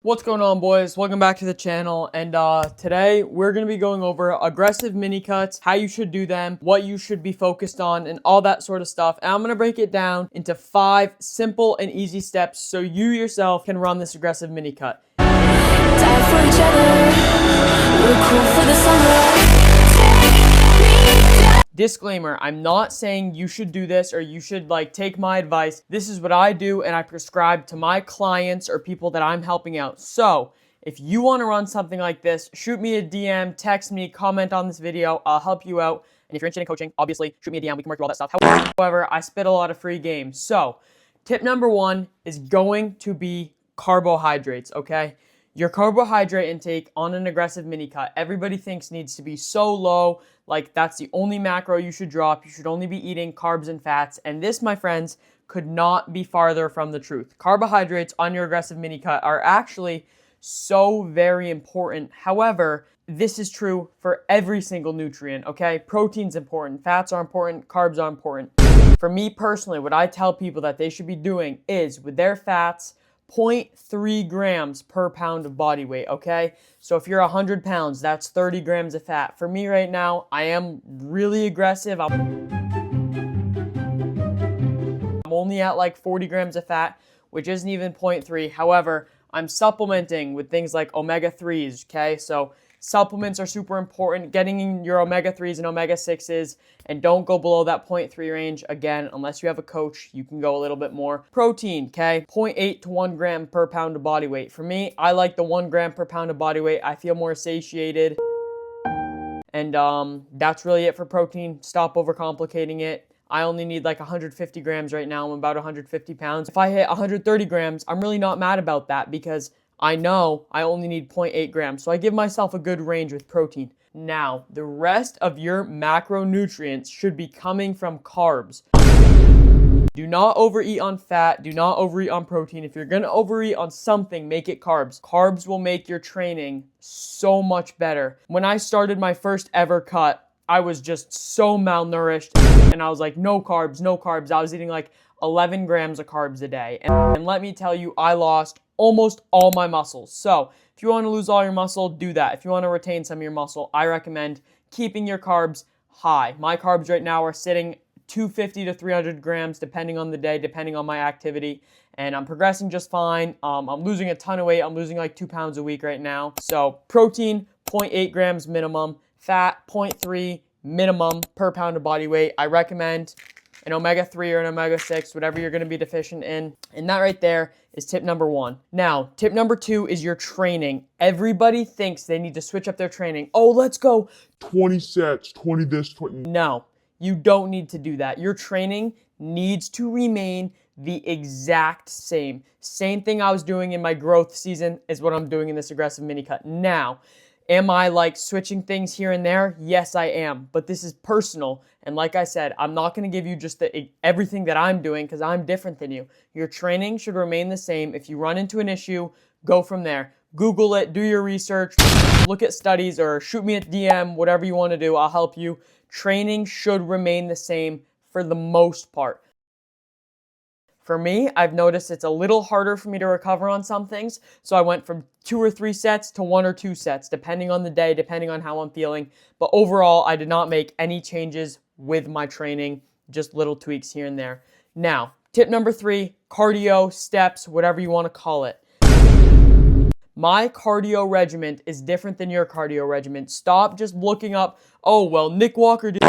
What's going on, boys? Welcome back to the channel, and today we're going to be going over aggressive mini cuts, how you should do them, what you should be focused on, and all that sort of stuff. And I'm going to break it down into 5 simple and easy steps so you yourself can run this aggressive mini cut. Die for each other. We're cool for the summer. Disclaimer, I'm not saying you should do this or you should take my advice. This is what I do and I prescribe to my clients or people that I'm helping out. So if you want to run something like this, shoot me a DM, text me, comment on this video. I'll help you out. And if you're interested in coaching, obviously shoot me a DM. We can work through all that stuff. However, I spit a lot of free game. So tip number 1 is going to be carbohydrates, okay? Your carbohydrate intake on an aggressive mini cut, everybody thinks needs to be so low, like that's the only macro you should drop. You should only be eating carbs and fats. And this, my friends, could not be farther from the truth. Carbohydrates on your aggressive mini cut are actually so very important. However, this is true for every single nutrient, okay? Protein's important, fats are important, carbs are important. For me personally, what I tell people that they should be doing is with their fats, 0.3 grams per pound of body weight, okay? So if you're 100 pounds, that's 30 grams of fat. For me right now, I am really aggressive. I'm only at like 40 grams of fat, which isn't even 0.3. However, I'm supplementing with things like omega-3s, okay? So supplements are super important, getting in your omega-3s and omega-6s, and don't go below that 0.3 range. Again, unless you have a coach, you can go a little bit more. Protein, okay? 0.8 to 1 gram per pound of body weight. For me, I like the 1 gram per pound of body weight. I feel more satiated. And that's really it for protein. Stop overcomplicating it. I only need like 150 grams right now. I'm about 150 pounds. If I hit 130 grams, I'm really not mad about that because I know I only need 0.8 grams, so I give myself a good range with protein. Now, the rest of your macronutrients should be coming from carbs. Do not overeat on fat, do not overeat on protein. If you're gonna overeat on something, make it carbs. Carbs will make your training so much better. When I started my first ever cut, I was just so malnourished, and I was like, no carbs, no carbs. I was eating like 11 grams of carbs a day. And let me tell you, I lost almost all my muscles. So if you want to lose all your muscle, do that. If you want to retain some of your muscle, I recommend keeping your carbs high. My carbs right now are sitting 250 to 300 grams, depending on the day, depending on my activity. And I'm progressing just fine. I'm losing a ton of weight. I'm losing like 2 pounds a week right now. So protein, 0.8 grams minimum. Fat, 0.3 minimum per pound of body weight. I recommend an omega-3 or an omega-6, whatever you're going to be deficient in. And that right there is tip number 1. Now, tip number 2 is your training. Everybody thinks they need to switch up their training. Oh, let's go 20 sets, 20 this, 20. No, you don't need to do that. Your training needs to remain the exact same. Same thing I was doing in my growth season is what I'm doing in this aggressive mini cut. Now, am I like switching things here and there? Yes, I am. But this is personal. And like I said, I'm not going to give you just everything that I'm doing because I'm different than you. Your training should remain the same. If you run into an issue, go from there. Google it, do your research, look at studies, or shoot me a DM, whatever you want to do. I'll help you. Training should remain the same for the most part. For me, I've noticed it's a little harder for me to recover on some things, so I went from 2 or 3 sets to 1 or 2 sets, depending on the day, depending on how I'm feeling. But overall, I did not make any changes with my training, just little tweaks here and there. Now, tip number 3, cardio, steps, whatever you want to call it. My cardio regimen is different than your cardio regimen. Stop just looking up, oh, well, Nick Walker did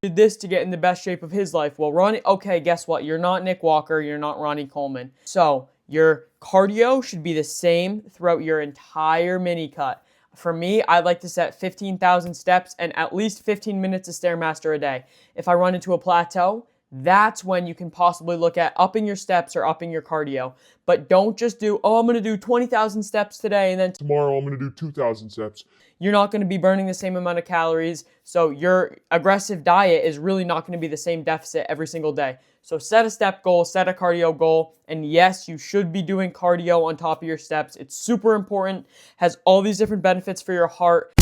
this to get in the best shape of his life. Well, Ronnie, okay, guess what? You're not Nick Walker. You're not Ronnie Coleman. So your cardio should be the same throughout your entire mini cut. For me, I like to set 15,000 steps and at least 15 minutes of Stairmaster a day. If I run into a plateau, that's when you can possibly look at upping your steps or upping your cardio. But don't just do, oh, I'm going to do 20,000 steps today and then Tomorrow I'm going to do 2,000 steps. You're not going to be burning the same amount of calories. So your aggressive diet is really not going to be the same deficit every single day. So set a step goal, set a cardio goal. And yes, you should be doing cardio on top of your steps. It's super important, has all these different benefits for your heart.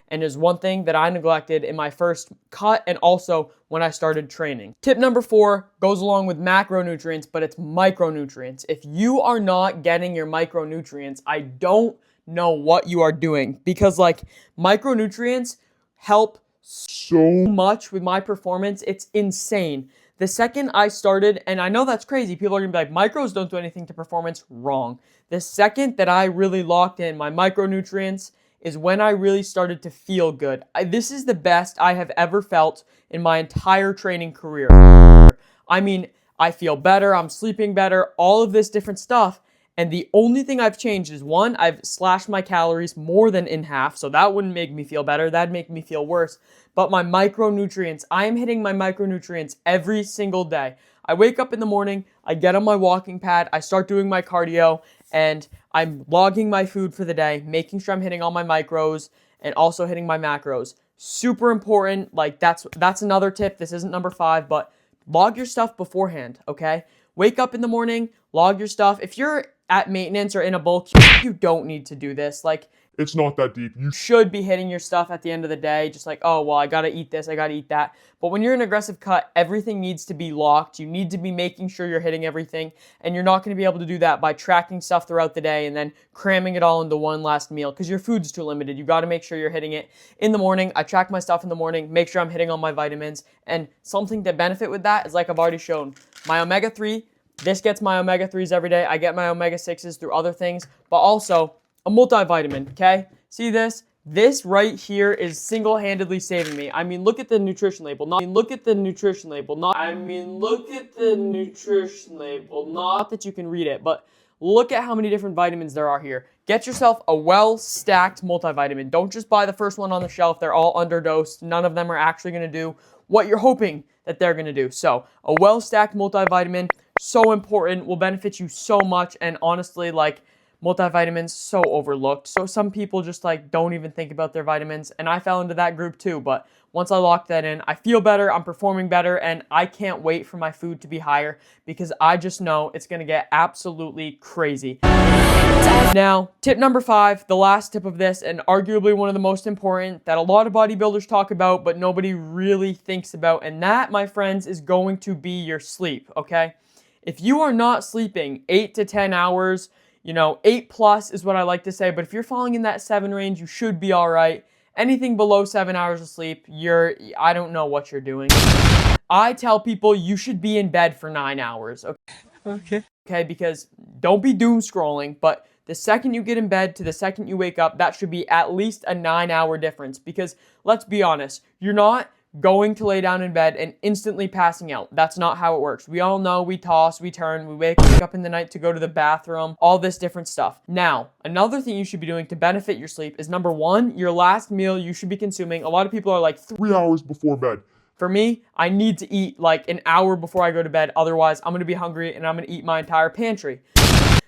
and is one thing that I neglected in my first cut and also when I started training. Tip number 4 goes along with macronutrients, but it's micronutrients. If you are not getting your micronutrients, I don't know what you are doing, because like micronutrients help so much with my performance. It's insane. The second I started, and I know that's crazy, people are gonna be like, micros don't do anything to performance. Wrong. The second that I really locked in my micronutrients is when I really started to feel good. This is the best I have ever felt in my entire training career. I mean, I feel better, I'm sleeping better, all of this different stuff. And the only thing I've changed is, one, I've slashed my calories more than in half, so that wouldn't make me feel better, that'd make me feel worse. But my micronutrients, I am hitting my micronutrients every single day. I wake up in the morning, I get on my walking pad, I start doing my cardio, and I'm logging my food for the day, making sure I'm hitting all my micros and also hitting my macros. Super important. Like that's another tip. This isn't number 5, but log your stuff beforehand, okay? Wake up in the morning, log your stuff. If you're at maintenance or in a bulk, you don't need to do this. Like, It's not that deep. You should be hitting your stuff at the end of the day, just like, oh, well, I gotta eat this, I gotta eat that. But when you're in aggressive cut, everything needs to be locked. You need to be making sure you're hitting everything, and you're not gonna be able to do that by tracking stuff throughout the day and then cramming it all into one last meal, because your food's too limited. You gotta make sure you're hitting it in the morning. I track my stuff in the morning, make sure I'm hitting all my vitamins, and something to benefit with that is, like I've already shown, my omega-3, this gets my omega-3s every day. I get my omega-6s through other things, but also a multivitamin, okay? See this? This right here is single-handedly saving me. I mean, look at the nutrition label. Not that you can read it, but look at how many different vitamins there are here. Get yourself a well-stacked multivitamin. Don't just buy the first one on the shelf. They're all underdosed. None of them are actually going to do what you're hoping that they're going to do. So, a well-stacked multivitamin, so important, will benefit you so much, and honestly, like, multivitamins, so overlooked. So some people just like don't even think about their vitamins, and I fell into that group too. But once I locked that in, I feel better, I'm performing better, and I can't wait for my food to be higher, because I just know it's gonna get absolutely crazy. Now, tip number 5, the last tip of this, and arguably one of the most important that a lot of bodybuilders talk about, but nobody really thinks about, and that, my friends, is going to be your sleep, okay? If you are not sleeping 8 to 10 hours, 8 plus is what I like to say, but if you're falling in that 7 range, you should be all right. Anything below 7 hours of sleep, I don't know what you're doing. I tell people you should be in bed for 9 hours, okay? Okay, because don't be doom scrolling, but the second you get in bed to the second you wake up, that should be at least a 9-hour difference, because let's be honest, you're not going to lay down in bed and instantly passing out. That's not how it works. We all know we toss, we turn, we wake up in the night to go to the bathroom, all this different stuff. Now, another thing you should be doing to benefit your sleep is, number 1, your last meal you should be consuming. A lot of people are like 3 hours before bed. For me, I need to eat like an hour before I go to bed. Otherwise, I'm going to be hungry and I'm going to eat my entire pantry.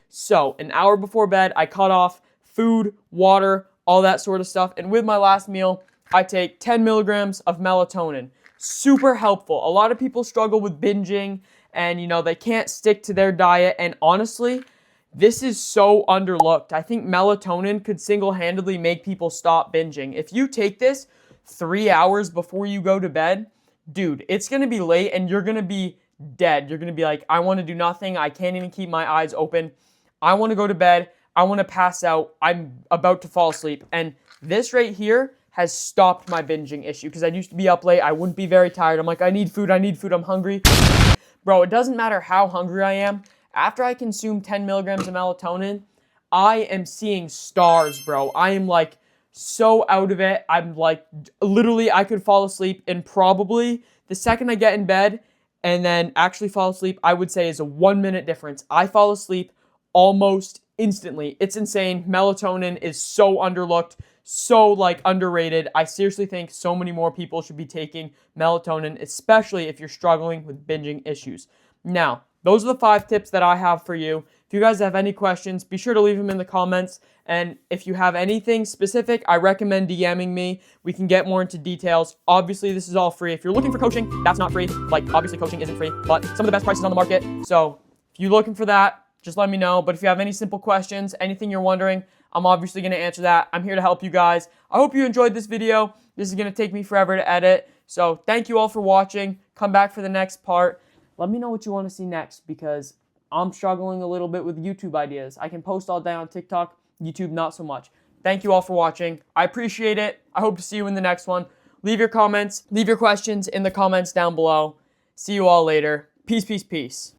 So, an hour before bed, I cut off food, water, all that sort of stuff. And with my last meal, I take 10 milligrams of melatonin. Super helpful. A lot of people struggle with binging and, they can't stick to their diet. And honestly, this is so underlooked. I think melatonin could single-handedly make people stop binging. If you take this 3 hours before you go to bed, dude, it's going to be late and you're going to be dead. You're going to be like, I want to do nothing. I can't even keep my eyes open. I want to go to bed. I want to pass out. I'm about to fall asleep. And this right here has stopped my binging issue, because I used to be up late. I wouldn't be very tired. I'm like, I need food, I'm hungry. Bro, it doesn't matter how hungry I am. After I consume 10 milligrams of melatonin, I am seeing stars, bro. I am like so out of it. I'm like, literally, I could fall asleep, and probably the second I get in bed and then actually fall asleep, I would say is a 1-minute difference. I fall asleep almost instantly. It's insane. Melatonin is so underlooked, so underrated. I seriously think so many more people should be taking melatonin, especially if you're struggling with binging issues. Now, those are the 5 tips that I have for you. If you guys have any questions, be sure to leave them in the comments. And if you have anything specific, I recommend DMing me. We can get more into details. Obviously, this is all free. If you're looking for coaching, that's not free. Obviously, coaching isn't free, but some of the best prices on the market. So if you're looking for that, just let me know. But if you have any simple questions, anything you're wondering, I'm obviously going to answer that. I'm here to help you guys. I hope you enjoyed this video. This is going to take me forever to edit. So thank you all for watching. Come back for the next part. Let me know what you want to see next, because I'm struggling a little bit with YouTube ideas. I can post all day on TikTok, YouTube not so much. Thank you all for watching. I appreciate it. I hope to see you in the next one. Leave your comments, leave your questions in the comments down below. See you all later. Peace, peace, peace.